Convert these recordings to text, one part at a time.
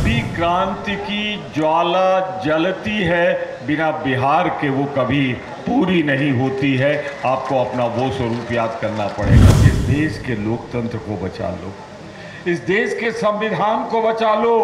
भी क्रांति की ज्वाला जलती है, बिना बिहार के वो कभी पूरी नहीं होती है। आपको अपना वो स्वरूप याद करना पड़ेगा। इस देश के लोकतंत्र को बचा लो, इस देश के संविधान को बचा लो,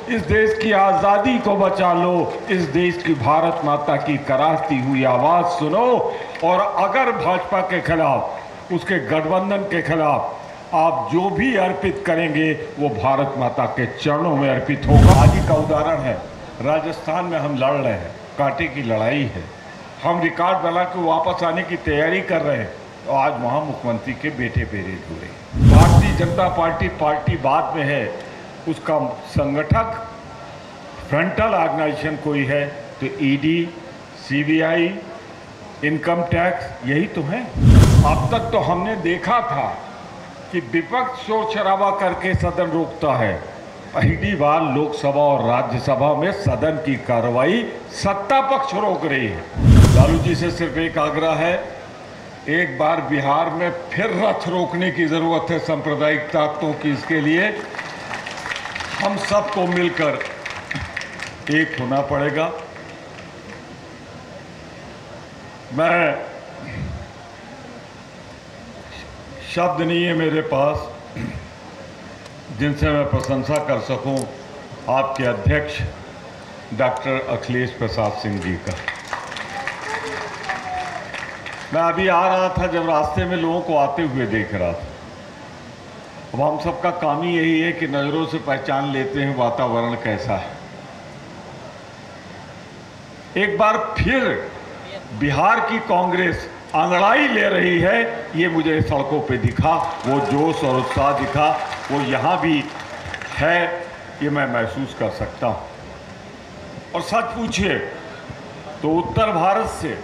इस देश की आज़ादी को बचा लो, इस देश की भारत माता की कराहती हुई आवाज़ सुनो। और अगर भाजपा के खिलाफ, उसके गठबंधन के खिलाफ आप जो भी अर्पित करेंगे वो भारत माता के चरणों में अर्पित होगा। आज ही का उदाहरण है, राजस्थान में हम लड़ रहे हैं, कांटे की लड़ाई है। हम रिकॉर्ड बना के वापस आने की तैयारी कर रहे हैं, तो आज वहाँ मुख्यमंत्री के बेटे पे रेड हो रही। भारतीय जनता पार्टी बाद में है, उसका संगठक फ्रंटल ऑर्गेनाइजेशन कोई है तो ईडी, सीबीआई, इनकम टैक्स, यही तो है। अब तक तो हमने देखा था कि विपक्ष शोर शराबा करके सदन रोकता है। पहली बार लोकसभा और राज्यसभा में सदन की कार्रवाई सत्ता पक्ष रोक रही है। लालू जी से सिर्फ एक आग्रह है, एक बार बिहार में फिर रथ रोकने की जरूरत है सांप्रदायिक ताकतों की। इसके लिए हम सबको मिलकर एक होना पड़ेगा। मैं शब्द नहीं है मेरे पास जिनसे मैं प्रशंसा कर सकूं आपके अध्यक्ष डॉक्टर अखिलेश प्रसाद सिंह जी का। मैं अभी आ रहा था, जब रास्ते में लोगों को आते हुए देख रहा था। अब हम सबका काम ही यही है कि नज़रों से पहचान लेते हैं वातावरण कैसा है। एक बार फिर बिहार की कांग्रेस अंगड़ाई ले रही है, ये मुझे सड़कों पे दिखा। वो जोश और उत्साह दिखा, वो यहाँ भी है, ये मैं महसूस कर सकता हूँ। और सच पूछिए तो उत्तर भारत से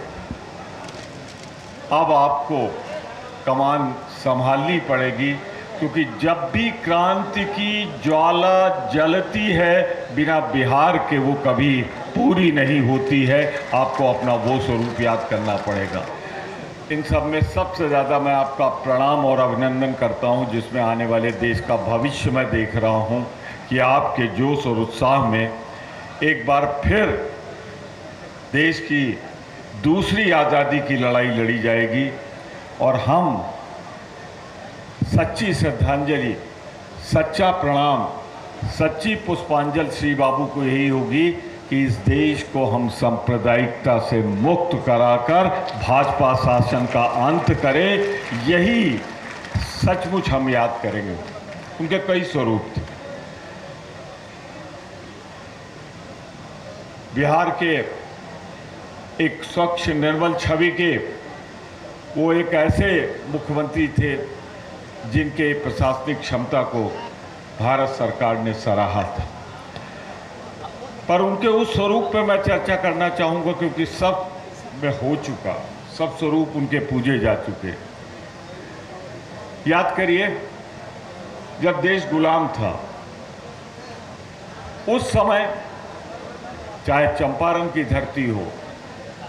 अब आपको कमान संभालनी पड़ेगी, क्योंकि जब भी क्रांति की ज्वाला जलती है, बिना बिहार के वो कभी पूरी नहीं होती है। आपको अपना वो स्वरूप याद करना पड़ेगा। इन सब में सबसे ज़्यादा मैं आपका प्रणाम और अभिनंदन करता हूं, जिसमें आने वाले देश का भविष्य मैं देख रहा हूं कि आपके जोश और उत्साह में एक बार फिर देश की दूसरी आज़ादी की लड़ाई लड़ी जाएगी। और हम सच्ची श्रद्धांजलि, सच्चा प्रणाम, सच्ची पुष्पांजलि श्री बाबू को यही होगी कि इस देश को हम सांप्रदायिकता से मुक्त कराकर भाजपा शासन का अंत करें। यही सचमुच हम याद करेंगे। उनके कई स्वरूप थे। बिहार के एक स्वच्छ निर्मल छवि के वो एक ऐसे मुख्यमंत्री थे जिनके प्रशासनिक क्षमता को भारत सरकार ने सराहा था। पर उनके उस स्वरूप पर मैं चर्चा करना चाहूँगा, क्योंकि सब में हो चुका, सब स्वरूप उनके पूजे जा चुके। याद करिए, जब देश गुलाम था उस समय, चाहे चंपारण की धरती हो,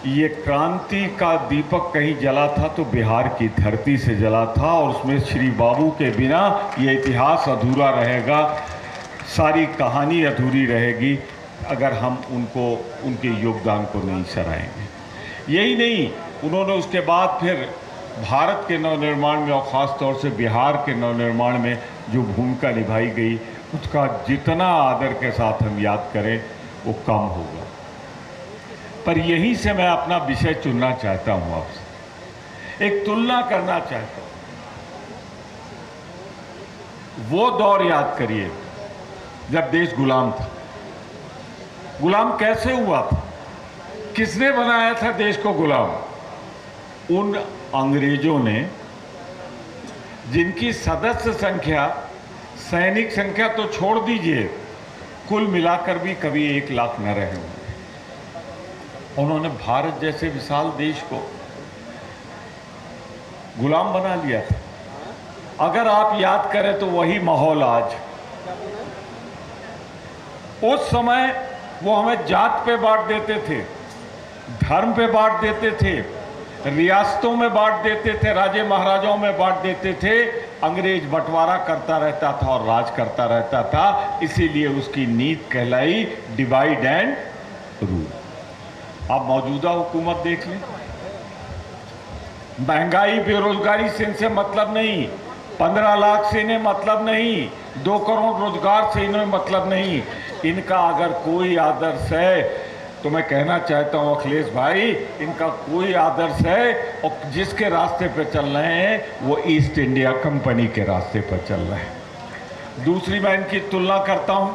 ये क्रांति का दीपक कहीं जला था तो बिहार की धरती से जला था। और उसमें श्री बाबू के बिना ये इतिहास अधूरा रहेगा, सारी कहानी अधूरी रहेगी अगर हम उनके योगदान को नहीं सराहेंगे। यही नहीं, उन्होंने उसके बाद फिर भारत के नवनिर्माण में और ख़ास तौर से बिहार के नवनिर्माण में जो भूमिका निभाई गई, उसका जितना आदर के साथ हम याद करें वो कम होगा। पर यहीं से मैं अपना विषय चुनना चाहता हूँ, आपसे एक तुलना करना चाहता हूँ। वो दौर याद करिए जब देश गुलाम था। गुलाम कैसे हुआ था? किसने बनाया था देश को गुलाम? उन अंग्रेजों ने, जिनकी सदस्य संख्या, सैनिक संख्या तो छोड़ दीजिए, कुल मिलाकर भी कभी 1 लाख न रहे होंगे। उन्होंने भारत जैसे विशाल देश को गुलाम बना लिया था। अगर आप याद करें तो वही माहौल आज। उस समय वो हमें जात पे बांट देते थे, धर्म पे बांट देते थे, रियासतों में बांट देते थे, राजे महाराजाओं में बांट देते थे। अंग्रेज बंटवारा करता रहता था और राज करता रहता था, इसीलिए उसकी नीति कहलाई डिवाइड एंड रूल। आप मौजूदा हुकूमत देख लें, महंगाई बेरोजगारी से इनसे मतलब नहीं, 15 लाख से इन्हें मतलब नहीं, 2 करोड़ रोजगार से इन्हें मतलब नहीं। इनका अगर कोई आदर्श है तो मैं कहना चाहता हूं अखिलेश भाई, इनका कोई आदर्श है और जिसके रास्ते पे चल रहे हैं वो ईस्ट इंडिया कंपनी के रास्ते पर चल रहे हैं। दूसरी मैं इनकी तुलना करता हूं,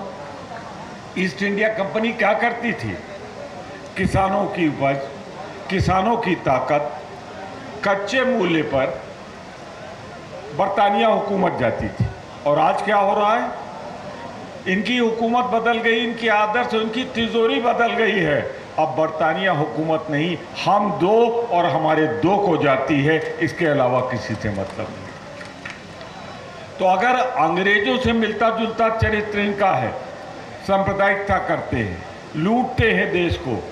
ईस्ट इंडिया कंपनी क्या करती थी? किसानों की उपज, किसानों की ताकत, कच्चे मूल्य पर बरतानिया हुकूमत जाती थी। और आज क्या हो रहा है? इनकी हुकूमत बदल गई, इनकी आदर्श, इनकी तिजोरी बदल गई है। अब बरतानिया हुकूमत नहीं, हम दो और हमारे दो को जाती है, इसके अलावा किसी से मतलब नहीं। तो अगर अंग्रेजों से मिलता जुलता चरित्र इनका है, सांप्रदायिकता करते हैं, लूटते हैं देश को,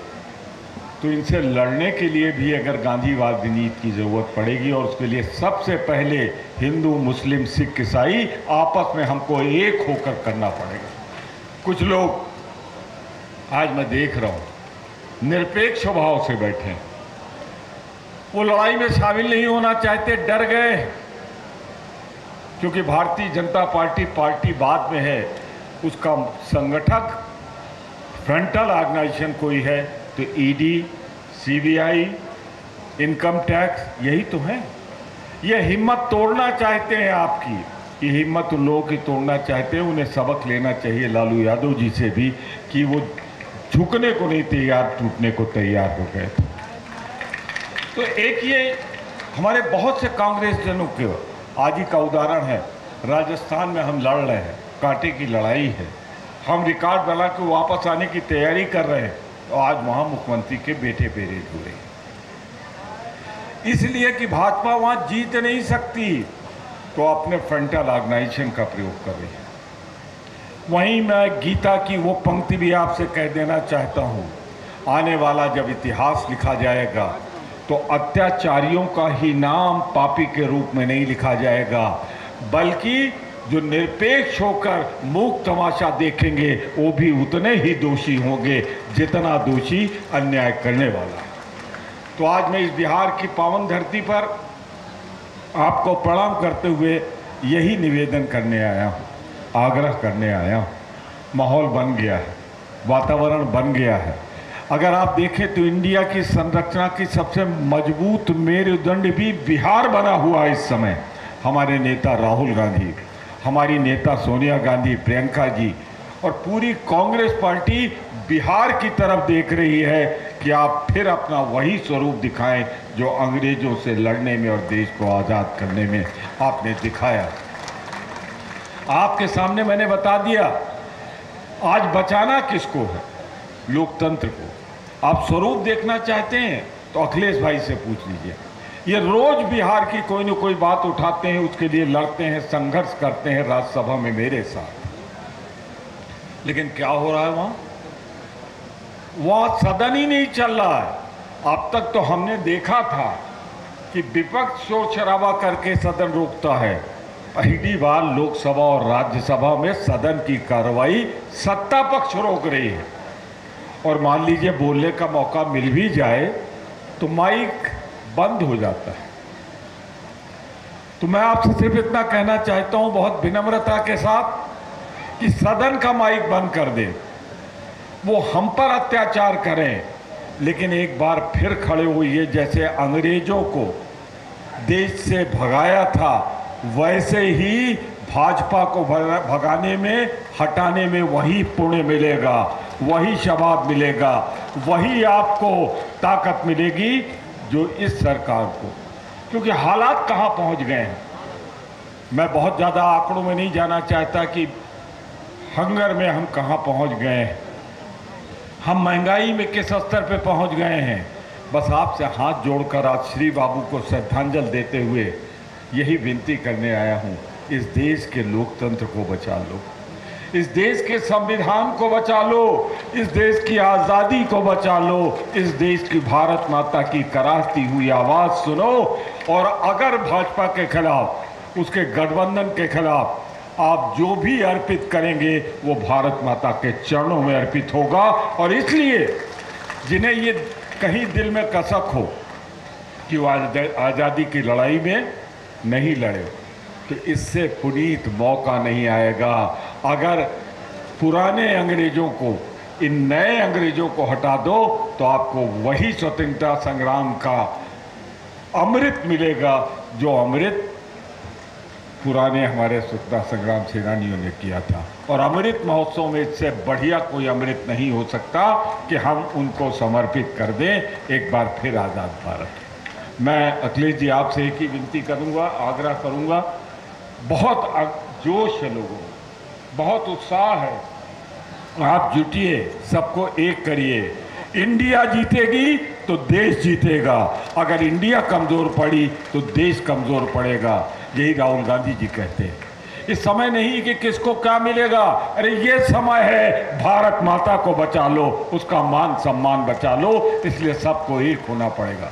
तो इनसे लड़ने के लिए भी अगर गांधीवादी नीति की जरूरत पड़ेगी, और उसके लिए सबसे पहले हिंदू मुस्लिम सिख ईसाई आपस में हमको एक होकर करना पड़ेगा। कुछ लोग आज मैं देख रहा हूं निरपेक्ष स्वभाव से बैठे हैं, वो लड़ाई में शामिल नहीं होना चाहते, डर गए, क्योंकि भारतीय जनता पार्टी बाद में है, उसका संगठक फ्रंटल ऑर्गेनाइजेशन कोई है तो ईडी, सीबीआई, इनकम टैक्स, यही तो है। ये हिम्मत तोड़ना चाहते हैं आपकी, ये हिम्मत उन लोगों की तोड़ना चाहते हैं। उन्हें सबक लेना चाहिए लालू यादव जी से भी कि वो झुकने को नहीं तैयार, टूटने को तैयार हो गए। तो एक ये हमारे बहुत से कांग्रेस जनों के आज ही का उदाहरण है, राजस्थान में हम लड़ रहे हैं, कांटे की लड़ाई है, हम रिकॉर्ड बना के वापस आने की तैयारी कर रहे हैं, तो आज वहां मुख्यमंत्री के बेटे पे रेड हो रही, इसलिए कि भाजपा वहां जीत नहीं सकती, तो अपने फ्रंटल ऑर्गेनाइजेशन का प्रयोग कर रही है। वहीं मैं गीता की वो पंक्ति भी आपसे कह देना चाहता हूं, आने वाला जब इतिहास लिखा जाएगा तो अत्याचारियों का ही नाम पापी के रूप में नहीं लिखा जाएगा, बल्कि जो निरपेक्ष होकर मूक तमाशा देखेंगे वो भी उतने ही दोषी होंगे जितना दोषी अन्याय करने वाला है। तो आज मैं इस बिहार की पावन धरती पर आपको प्रणाम करते हुए यही निवेदन करने आया हूँ, आग्रह करने आया हूँ। माहौल बन गया है, वातावरण बन गया है। अगर आप देखें तो इंडिया की संरचना की सबसे मजबूत मेरुदंड भी बिहार बना हुआ है इस समय। हमारे नेता राहुल गांधी, हमारी नेता सोनिया गांधी, प्रियंका जी और पूरी कांग्रेस पार्टी बिहार की तरफ देख रही है कि आप फिर अपना वही स्वरूप दिखाएं जो अंग्रेजों से लड़ने में और देश को आज़ाद करने में आपने दिखाया। आपके सामने मैंने बता दिया, आज बचाना किसको है? लोकतंत्र को। आप स्वरूप देखना चाहते हैं तो अखिलेश भाई से पूछ लीजिए। ये रोज बिहार की कोई न कोई बात उठाते हैं, उसके लिए लड़ते हैं, संघर्ष करते हैं राज्यसभा में मेरे साथ। लेकिन क्या हो रहा है वहां सदन ही नहीं चल रहा है। अब तक तो हमने देखा था कि विपक्ष शोर शराबा करके सदन रोकता है। पहली बार लोकसभा और राज्यसभा में सदन की कार्रवाई सत्ता पक्ष रोक रही है। और मान लीजिए बोलने का मौका मिल भी जाए तो माइक बंद हो जाता है। तो मैं आपसे सिर्फ इतना कहना चाहता हूं बहुत विनम्रता के साथ कि सदन का माइक बंद कर दे। वो हम पर अत्याचार करें, लेकिन एक बार फिर खड़े हुए जैसे अंग्रेजों को देश से भगाया था वैसे ही भाजपा को भगाने में, हटाने में वही पुण्य मिलेगा, वही शबाब मिलेगा, वही आपको ताकत मिलेगी जो इस सरकार को। क्योंकि हालात कहां पहुंच गए हैं, मैं बहुत ज़्यादा आंकड़ों में नहीं जाना चाहता कि हंगर में हम कहां पहुंच गए हैं, हम महंगाई में किस स्तर पे पहुंच गए हैं। बस आपसे हाथ जोड़कर आज श्री बाबू को श्रद्धांजलि देते हुए यही विनती करने आया हूं, इस देश के लोकतंत्र को बचा लो, इस देश के संविधान को बचा लो, इस देश की आज़ादी को बचा लो, इस देश की भारत माता की कराहती हुई आवाज़ सुनो। और अगर भाजपा के खिलाफ उसके गठबंधन के खिलाफ आप जो भी अर्पित करेंगे वो भारत माता के चरणों में अर्पित होगा। और इसलिए जिन्हें ये कहीं दिल में कसक हो कि वो आज़ादी की लड़ाई में नहीं लड़े, तो इससे पुनीत मौका नहीं आएगा। अगर पुराने अंग्रेजों को, इन नए अंग्रेजों को हटा दो तो आपको वही स्वतंत्रता संग्राम का अमृत मिलेगा जो अमृत पुराने हमारे स्वतंत्रता संग्राम सेनानियों ने किया था। और अमृत महोत्सव में इससे बढ़िया कोई अमृत नहीं हो सकता कि हम उनको समर्पित कर दें एक बार फिर आज़ाद भारत। मैं अखिलेश जी आपसे एक ही विनती करूंगा, आग्रह करूंगा, बहुत जोश है लोगों में, बहुत उत्साह है, आप जुटिए, सबको एक करिए। इंडिया जीतेगी तो देश जीतेगा, अगर इंडिया कमज़ोर पड़ी तो देश कमज़ोर पड़ेगा। यही राहुल गांधी जी कहते हैं। इस समय नहीं कि किसको क्या मिलेगा, अरे ये समय है भारत माता को बचा लो, उसका मान सम्मान बचा लो, इसलिए सबको एक होना पड़ेगा।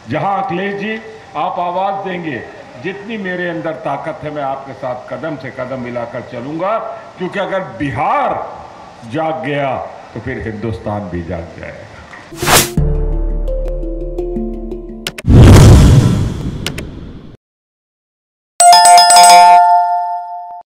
जहां अखिलेश जी आप आवाज़ देंगे, जितनी मेरे अंदर ताकत है मैं आपके साथ कदम से कदम मिलाकर चलूँगा, क्योंकि अगर बिहार जाग गया तो फिर हिंदुस्तान भी जाग जाएगा।